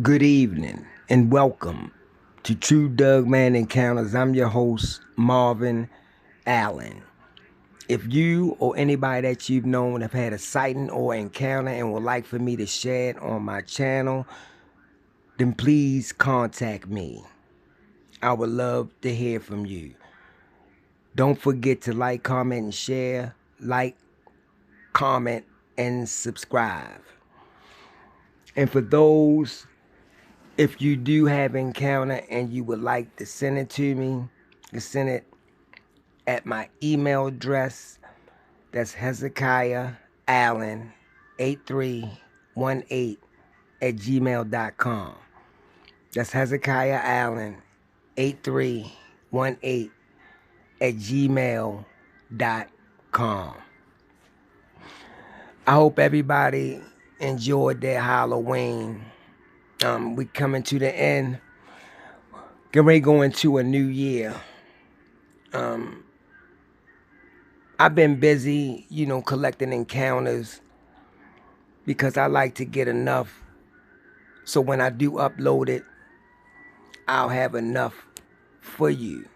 Good evening and welcome to True Dugman Encounters. I'm your host, Marvin Allen. If you or anybody that you've known have had a sighting or encounter and would like for me to share it on my channel, then please contact me. I would love to hear from you. Don't forget to like, comment, and share. Like, comment, and subscribe. And for those, if you do have encounter and you would like to send it to me, you can send it at my email address. That's Hezekiah Allen 8318 at gmail.com. That's Hezekiah Allen 8318 at gmail.com. I hope everybody enjoyed their Halloween. We coming to the end. Getting ready to go into a new year. I've been busy, collecting encounters because I like to get enough. So when I do upload it, I'll have enough for you,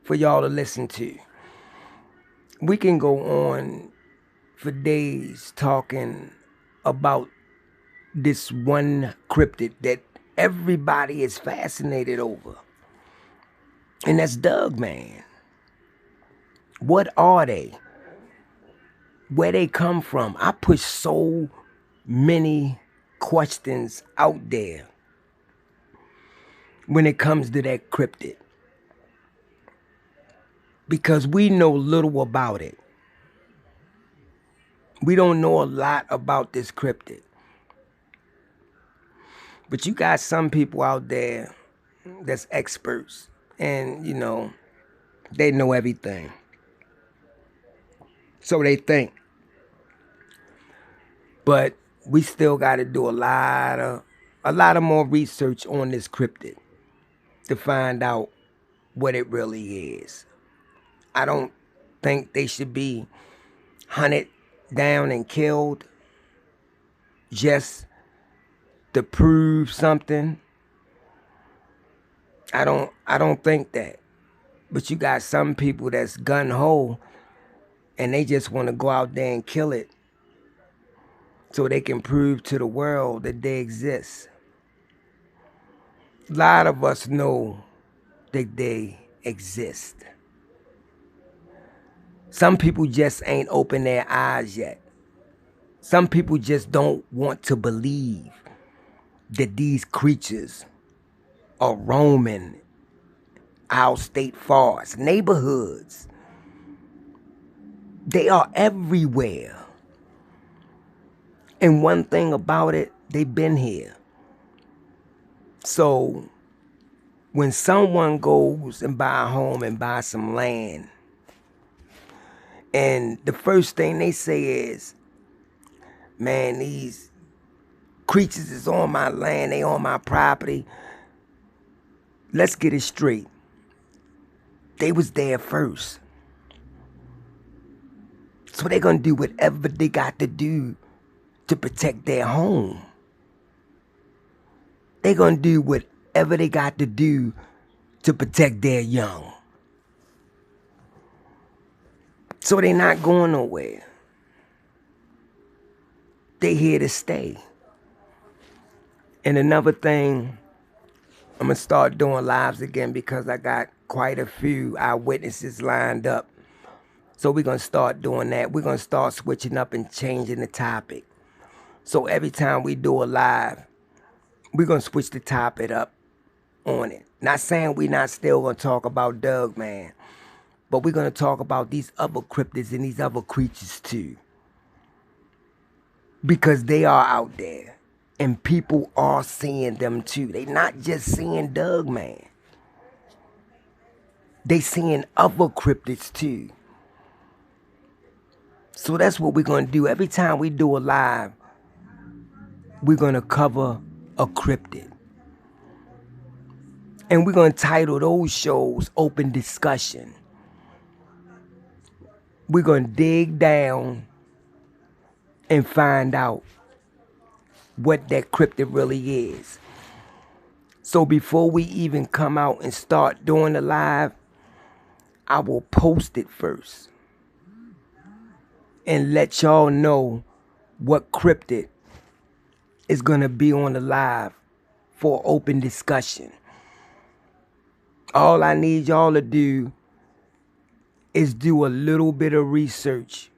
for y'all to listen to. We can go on for days talking about this one cryptid that everybody is fascinated over. And that's Dugman. What are they? Where they come from? I push so many questions out there when it comes to that cryptid, because we know little about it. We don't know a lot about this cryptid. But you got some people out there that's experts and, they know everything. So they think. But we still got to do a lot of more research on this cryptid to find out what it really is. I don't think they should be hunted down and killed just to prove something. I don't think that. But you got some people that's gun ho and they just want to go out there and kill it so they can prove to the world that they exist. A lot of us know that they exist. Some people just ain't open their eyes yet. Some people just don't want to believe that these creatures are roaming our state forests, neighborhoods. They are everywhere. And one thing about it, they've been here. So when someone goes and buy a home and buy some land, and the first thing they say is, man, these creatures is on my land, they on my property. Let's get it straight. They was there first. So they're going to do whatever they got to do to protect their home. They're going to do whatever they got to do to protect their young. So they're not going nowhere. They here to stay. And another thing, I'm going to start doing lives again because I got quite a few eyewitnesses lined up. So we're going to start doing that. We're going to start switching up and changing the topic. So every time we do a live, we're going to switch the topic up on it. Not saying we're not still going to talk about Dugman, but we're going to talk about these other cryptids and these other creatures too. Because they are out there. And people are seeing them too. They not just seeing Dugman. They seeing other cryptids too. So that's what we're going to do. Every time we do a live, we're going to cover a cryptid. And we're going to title those shows Open Discussion. We're going to dig down and find out what that cryptid really is. So before we even come out and start doing the live, I will post it first and let y'all know what cryptid is going to be on the live for open discussion. All I need y'all to do is do a little bit of research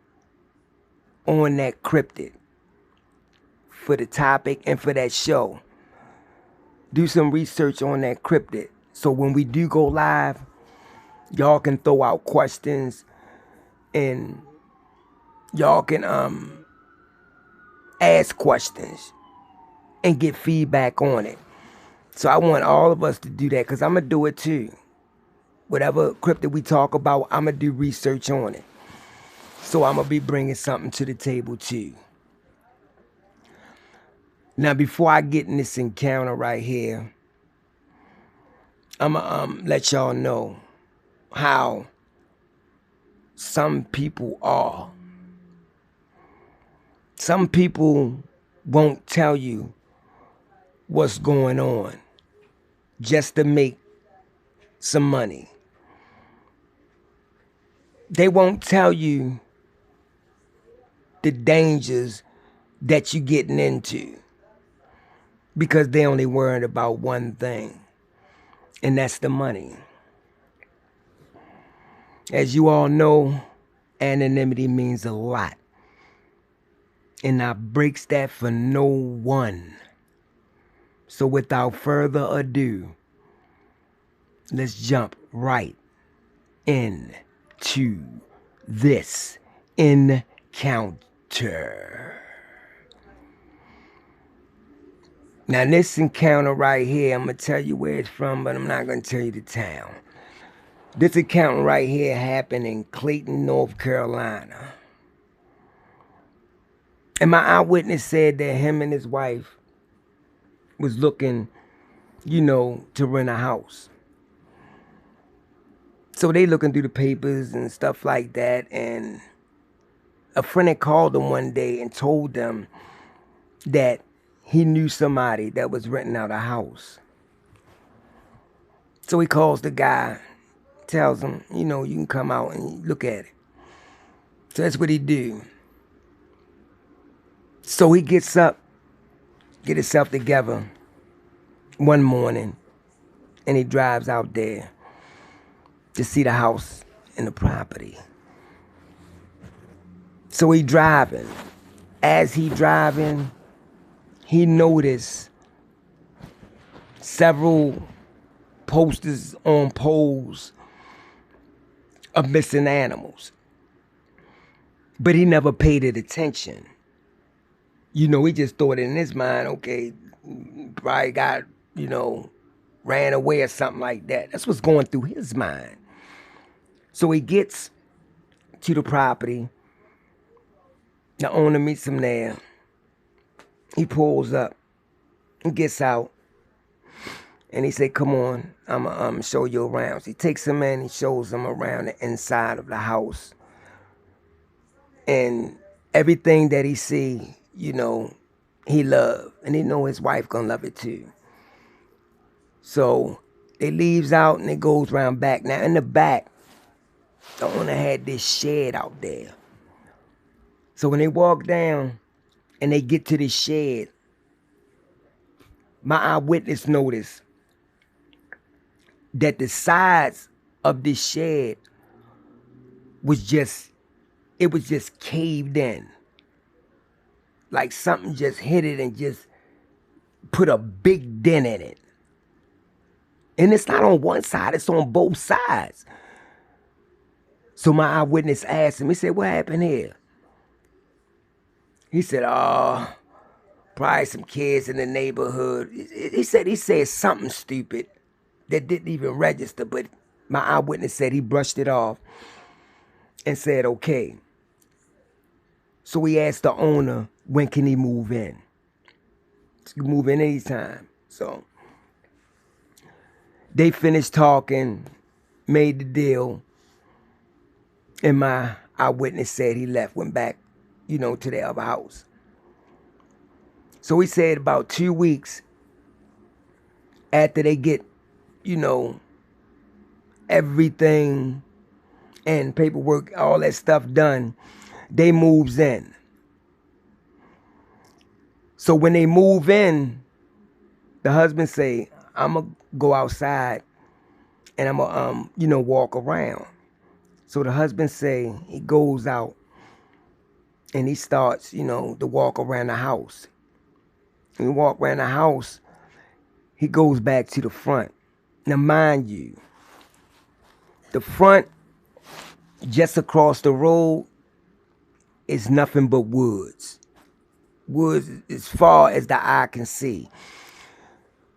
on that cryptid for the topic and for that show. Do some research on that cryptid. So when we do go live, y'all can throw out questions and y'all can ask questions and get feedback on it. So I want all of us to do that because I'm going to do it too. Whatever cryptid we talk about, I'm going to do research on it. So I'm going to be bringing something to the table too. Now, before I get in this encounter right here, I'm going to let y'all know how some people are. Some people won't tell you what's going on just to make some money. They won't tell you the dangers that you're getting into because they only worried about one thing, and that's the money. As you all know, anonymity means a lot, and I breaks that for no one. So without further ado, let's jump right into this encounter. Now this encounter right here, I'm going to tell you where it's from, but I'm not going to tell you the town. This encounter right here happened in Clayton, North Carolina. And my eyewitness said that him and his wife was looking, to rent a house. So they looking through the papers and stuff like that, and a friend had called them one day and told them that he knew somebody that was renting out a house. So he calls the guy, tells him, you can come out and look at it. So that's what he do. So he gets up, get himself together one morning, and he drives out there to see the house and the property. So he driving. As he driving, he noticed several posters on poles of missing animals. But he never paid it attention. He just thought in his mind, okay, probably got, ran away or something like that. That's what's going through his mind. So he gets to the property. The owner meets him there. He pulls up and gets out. And he said, come on, I'm going to show you around. So he takes him in, he shows him around the inside of the house. And everything that he see, he love. And he know his wife gonna love it too. So it leaves out and it goes around back. Now in the back, the owner had this shed out there. So when they walk down and they get to the shed, my eyewitness noticed that the sides of this shed was just caved in. Like something just hit it and just put a big dent in it. And it's not on one side, it's on both sides. So my eyewitness asked him, he said, what happened here? He said, probably some kids in the neighborhood. He said something stupid that didn't even register, but my eyewitness said he brushed it off and said, okay. So he asked the owner, when can he move in? He can move in anytime. So they finished talking, made the deal, and my eyewitness said he left, went back, to the other house. So he said about 2 weeks After they get, you know, everything and paperwork, all that stuff done, they moves in. So when they move in, the husband say, I'm gonna go outside and I'm gonna walk around. So the husband say he goes out and he starts, to walk around the house. When he walk around the house, he goes back to the front. Now mind you, the front just across the road is nothing but woods. Woods as far as the eye can see.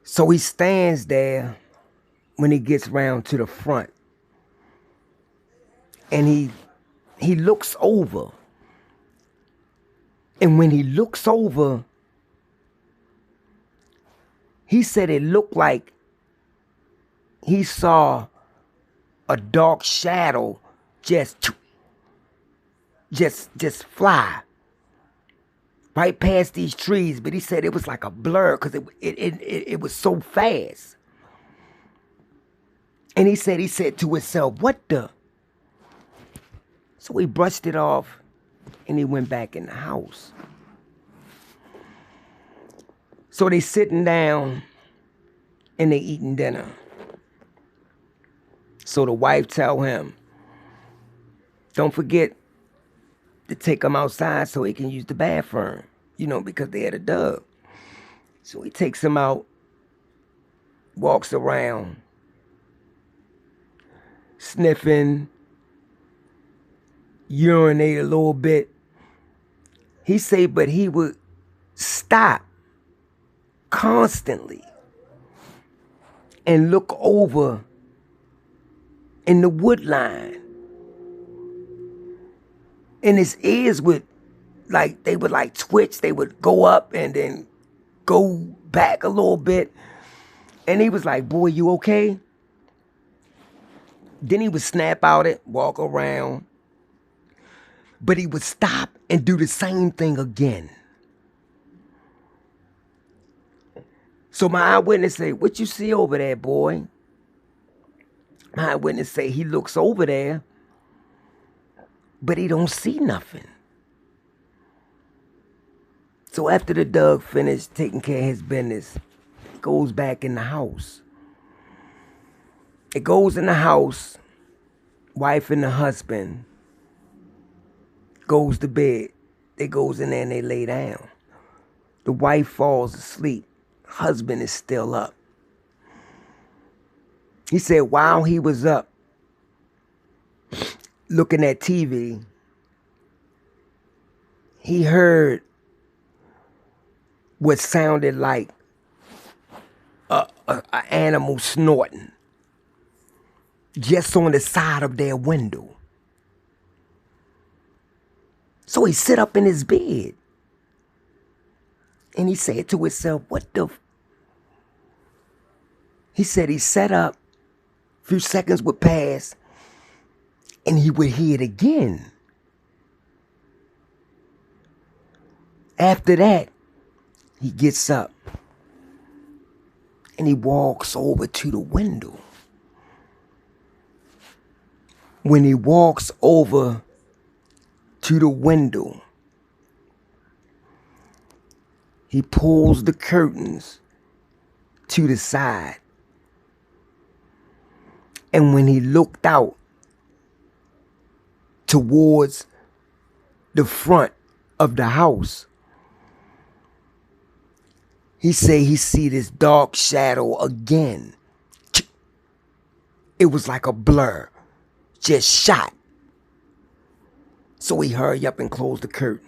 So he stands there when he gets round to the front. And he looks over. And when he looks over, he said it looked like he saw a dark shadow just fly right past these trees. But he said it was like a blur because it was so fast. And he said to himself, what the? So he brushed it off and he went back in the house. So they sitting down and they eating dinner. So the wife tell him, don't forget to take him outside so he can use the bathroom, because they had a dog. So he takes him out, walks around, sniffing, urinate a little bit. He say, but he would stop constantly and look over in the wood line. And his ears would twitch. They would go up and then go back a little bit. And he was like, boy, you okay? Then he would snap out it, walk around. But he would stop and do the same thing again. So my eyewitness say, what you see over there, boy? My eyewitness say he looks over there, but he don't see nothing. So after the Doug finished taking care of his business, he goes back in the house. It goes in the house, wife and the husband goes to bed. They goes in there and they lay down. The wife falls asleep. Husband is still up. He said while he was up looking at TV, he heard what sounded like an animal snorting just on the side of their window. So he sit up in his bed and he said to himself, what the? He said he sat up, a few seconds would pass, and he would hear it again. After that, he gets up and he walks over to the window. When he walks over to the window, he pulls the curtains to the side. And when he looked out towards the front of the house, he said he see this dark shadow again. It was like a blur, just shot. So he hurried up and closed the curtain.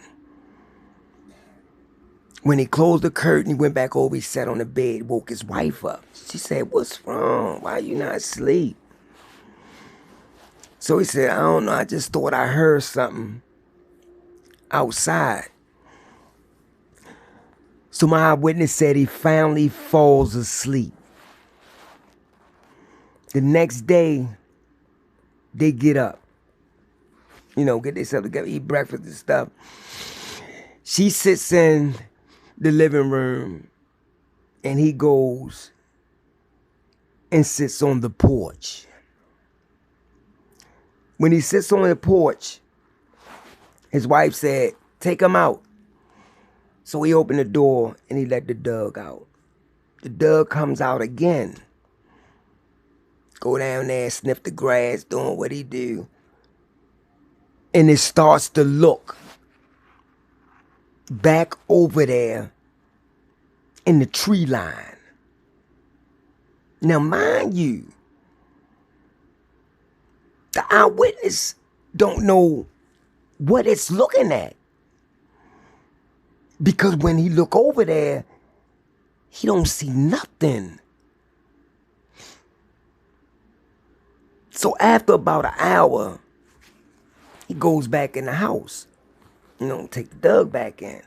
When he closed the curtain, he went back over, he sat on the bed, woke his wife up. She said, what's wrong? Why you not asleep? So he said, I don't know, I just thought I heard something outside. So my eyewitness said he finally falls asleep. The next day, they get up. Get themselves together, eat breakfast and stuff. She sits in the living room and he goes and sits on the porch. When he sits on the porch, his wife said, "Take him out." So he opened the door and he let the dog out. The dog comes out again. Go down there, sniff the grass, doing what he do. And it starts to look back over there in the tree line. Now, mind you, the eyewitness don't know what it's looking at. Because when he look over there, he don't see nothing. So after about an hour, he goes back in the house. Take the dog back in.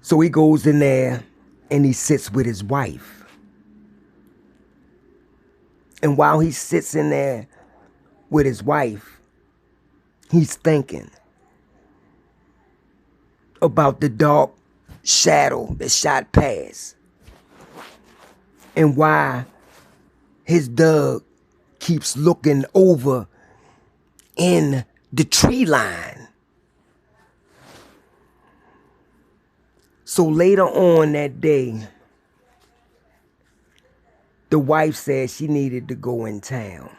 So he goes in there and he sits with his wife. And while he sits in there with his wife, he's thinking about the dark shadow that shot past and why his dog keeps looking over in the tree line. So later on that day, the wife said she needed to go in town.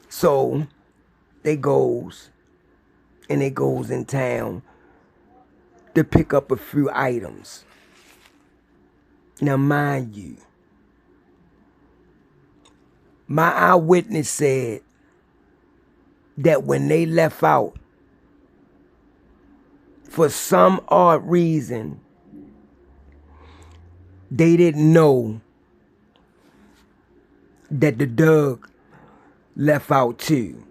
So they goes in town to pick up a few items. Now mind you, my eyewitness said that when they left out, for some odd reason, they didn't know that the dog left out too.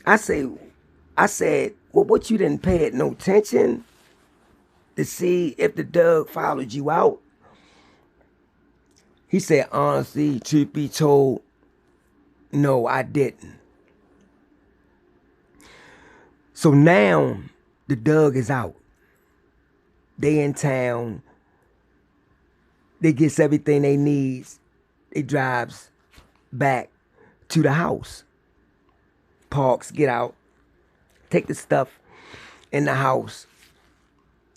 I said, well, what, you didn't pay it no attention to see if the dog followed you out? He said, honestly, truth be told, no, I didn't. So now the dog is out. They in town. They gets everything they needs. They drives back to the house. Parks, get out, take the stuff in the house,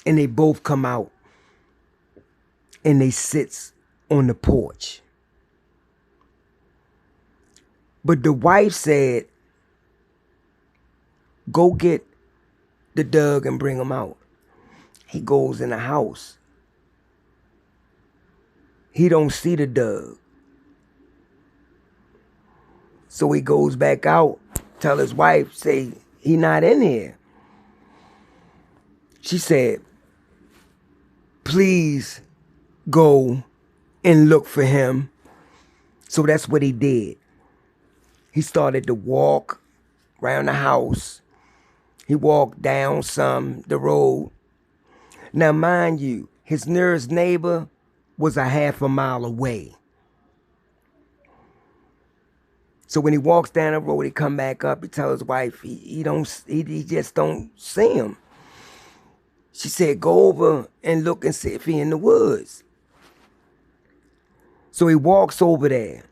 and they both come out and they sits on the porch. But the wife said, go get the dog and bring him out. He goes in the house. He don't see the dog. So he goes back out, tell his wife, say, he not in here. She said, please go and look for him. So that's what he did. He started to walk around the house. He walked down the road. Now, mind you, his nearest neighbor was a half a mile away. So when he walks down the road, he come back up, he tells his wife he just don't see him. She said, go over and look and see if he in the woods. So he walks over there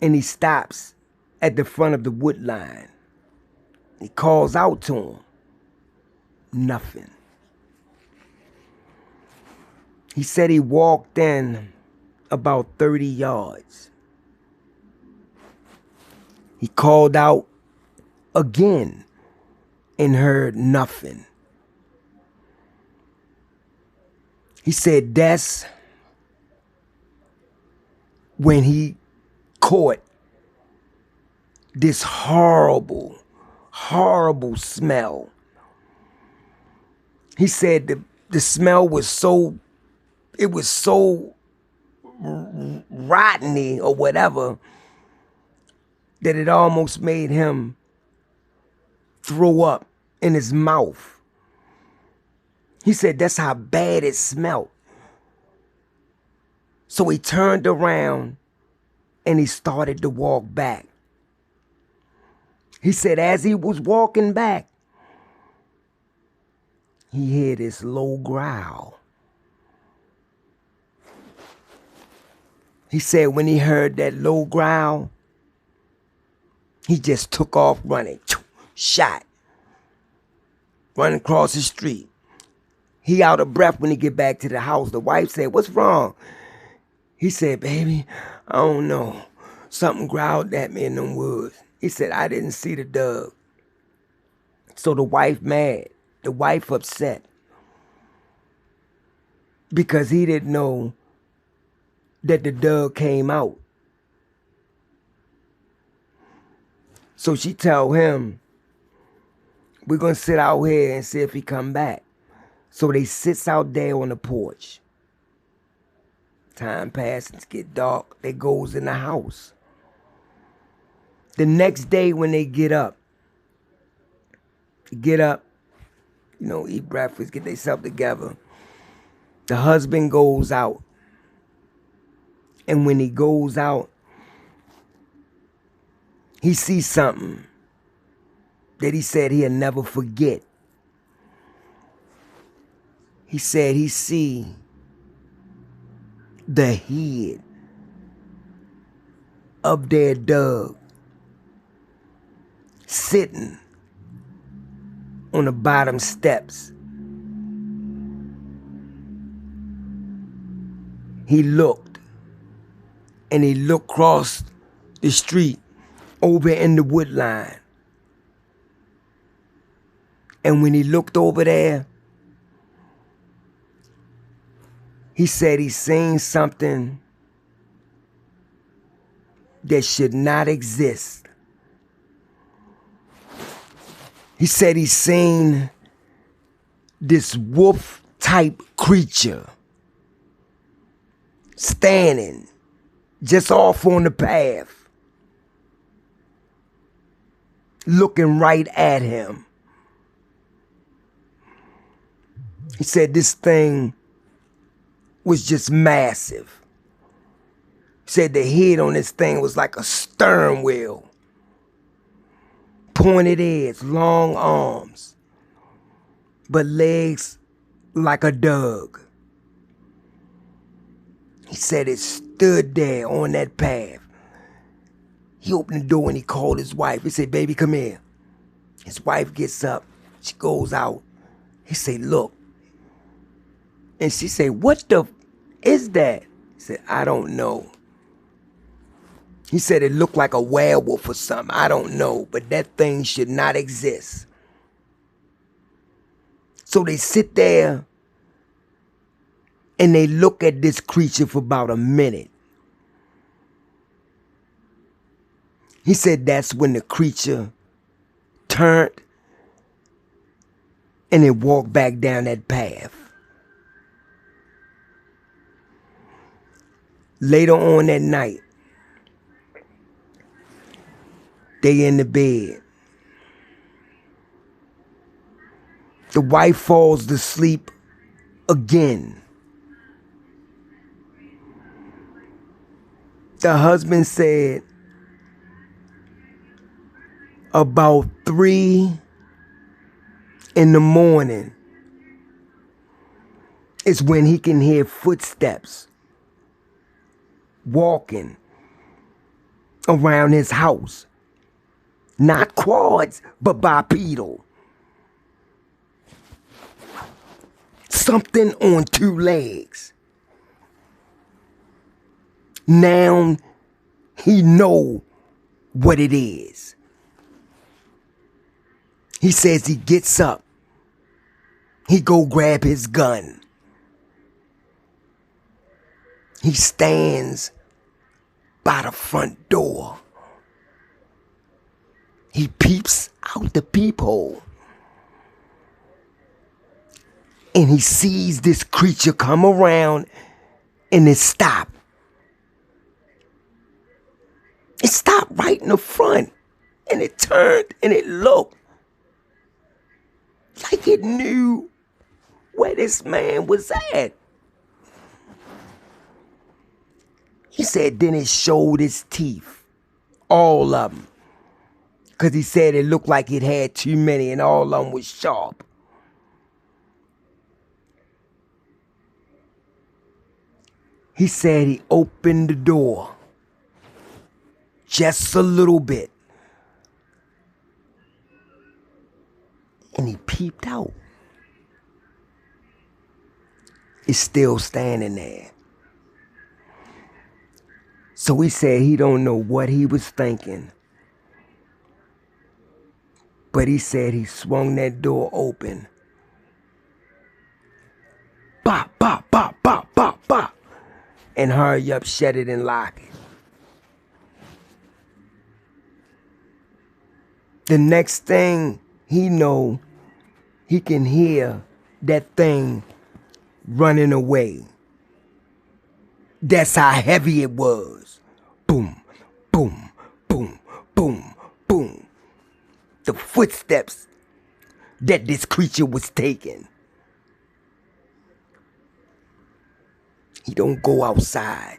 and he stops at the front of the wood line. He calls out to him. Nothing. He said he walked in about 30 yards. He called out again and heard nothing. He said that's when he caught this horrible, horrible smell. He said the smell was so rotteny or whatever that it almost made him throw up in his mouth. He said that's how bad it smelled. So he turned around and he started to walk back. He said as he was walking back, he heard this low growl. He said when he heard that low growl, he just took off running. Shot. Running across the street. He out of breath when he get back to the house. The wife said, "What's wrong?" He said, "Baby, I don't know. Something growled at me in them woods." He said, "I didn't see the dog." So the wife mad. The wife upset. Because he didn't know that the dog came out. So she told him, "We're going to sit out here and see if he come back." So they sits out there on the porch. Time passes, get dark. They goes in the house. The next day when they get up, eat breakfast, get themselves together. The husband goes out. And when he goes out, he sees something that he said he'll never forget. He said he see the head of their dog sitting on the bottom steps. He looked, and he looked across the street over in the wood line. And when he looked over there, he said he seen something that should not exist. He said he seen this wolf-type creature standing just off on the path, looking right at him. He said this thing was just massive. He said the head on this thing was like a stern wheel. Pointed heads, long arms, but legs like a dog. He said it stood there on that path. He opened the door and he called his wife. He said, "Baby, come here." His wife gets up. She goes out. He said, "Look." And she said, "What the is that?" He said, "I don't know." He said it looked like a werewolf or something. I don't know, but that thing should not exist. So they sit there and they look at this creature for about a minute. He said that's when the creature turned and it walked back down that path. Later on that night, they in the bed. The wife falls to sleep again. The husband said about 3 in the morning is when he can hear footsteps walking around his house. Not quads, but bipedal. Something on 2 legs. Now he know what it is. He says he gets up. He go grab his gun. He stands by the front door. He peeps out the peephole. And he sees this creature come around and it stopped. It stopped right in the front. And it turned and it looked like it knew where this man was at. He said then it showed its teeth. All of them. Because he said it looked like it had too many and all of them was sharp. He said he opened the door just a little bit. And he peeped out. It's still standing there. So he said he don't know what he was thinking. But he said he swung that door open. Bop, bop, bop, bop, bop, bop. And hurry up, shut it and lock it. The next thing he know, he can hear that thing running away. That's how heavy it was. Boom, boom, boom, boom, boom. The footsteps that this creature was taking. He don't go outside.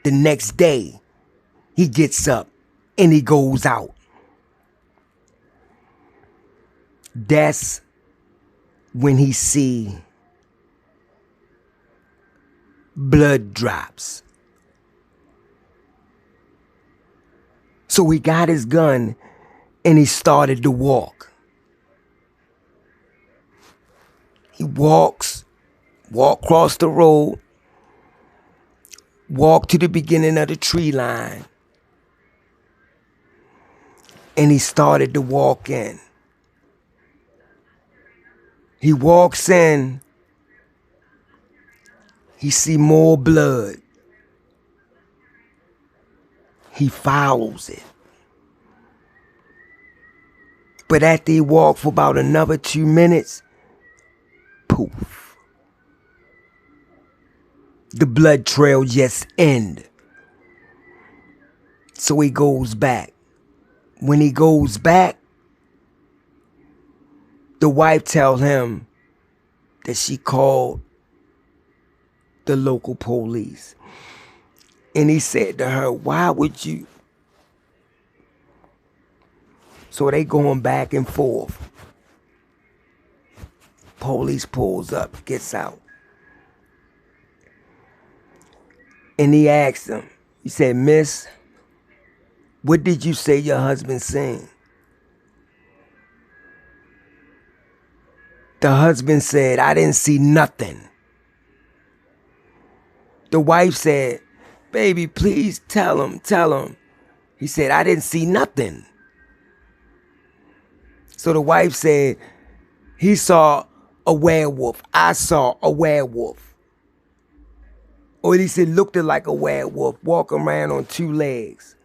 The next day, he gets up and he goes out. That's when he see blood drops. So he got his gun and he started to walk. He walk across the road, walk to the beginning of the tree line, and he started to walk in. He walks in, he see more blood. He follows it. But after he walked for about another 2 minutes, poof. The blood trail just ended. So he goes back. When he goes back, the wife tells him that she called the local police. And he said to her, why would you? So they going back and forth. Police pulls up, gets out. And he asked him, he said, Miss, what did you say your husband seen? The husband said, I didn't see nothing. The wife said, baby, please tell him. He said, I didn't see nothing. So the wife said, he saw a werewolf. I saw a werewolf. Or at least it looked like a werewolf walking around on 2 legs.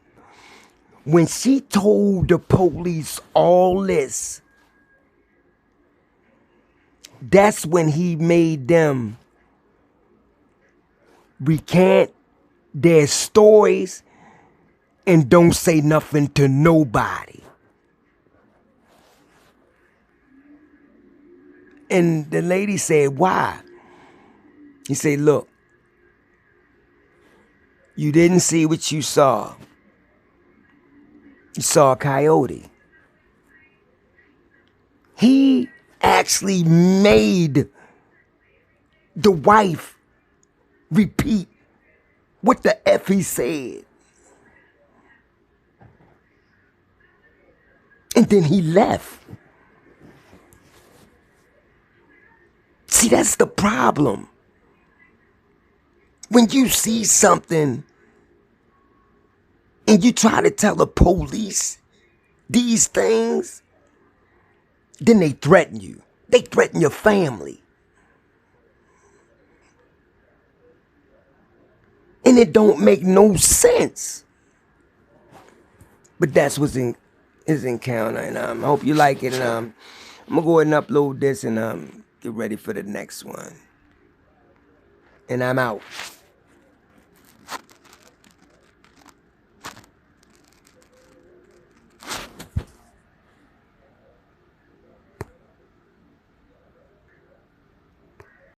When she told the police all this, that's when he made them recant their stories and don't say nothing to nobody. And the lady said, why? He said, look, you didn't see what you saw. You saw a coyote. He actually made the wife repeat what the F he said. And then he left. See, that's the problem. When you see something and you try to tell the police these things, then they threaten you. They threaten your family. And it don't make no sense. But that's what's in his encounter. And I hope you like it. And I'm going to go ahead and upload this and get ready for the next one. And I'm out.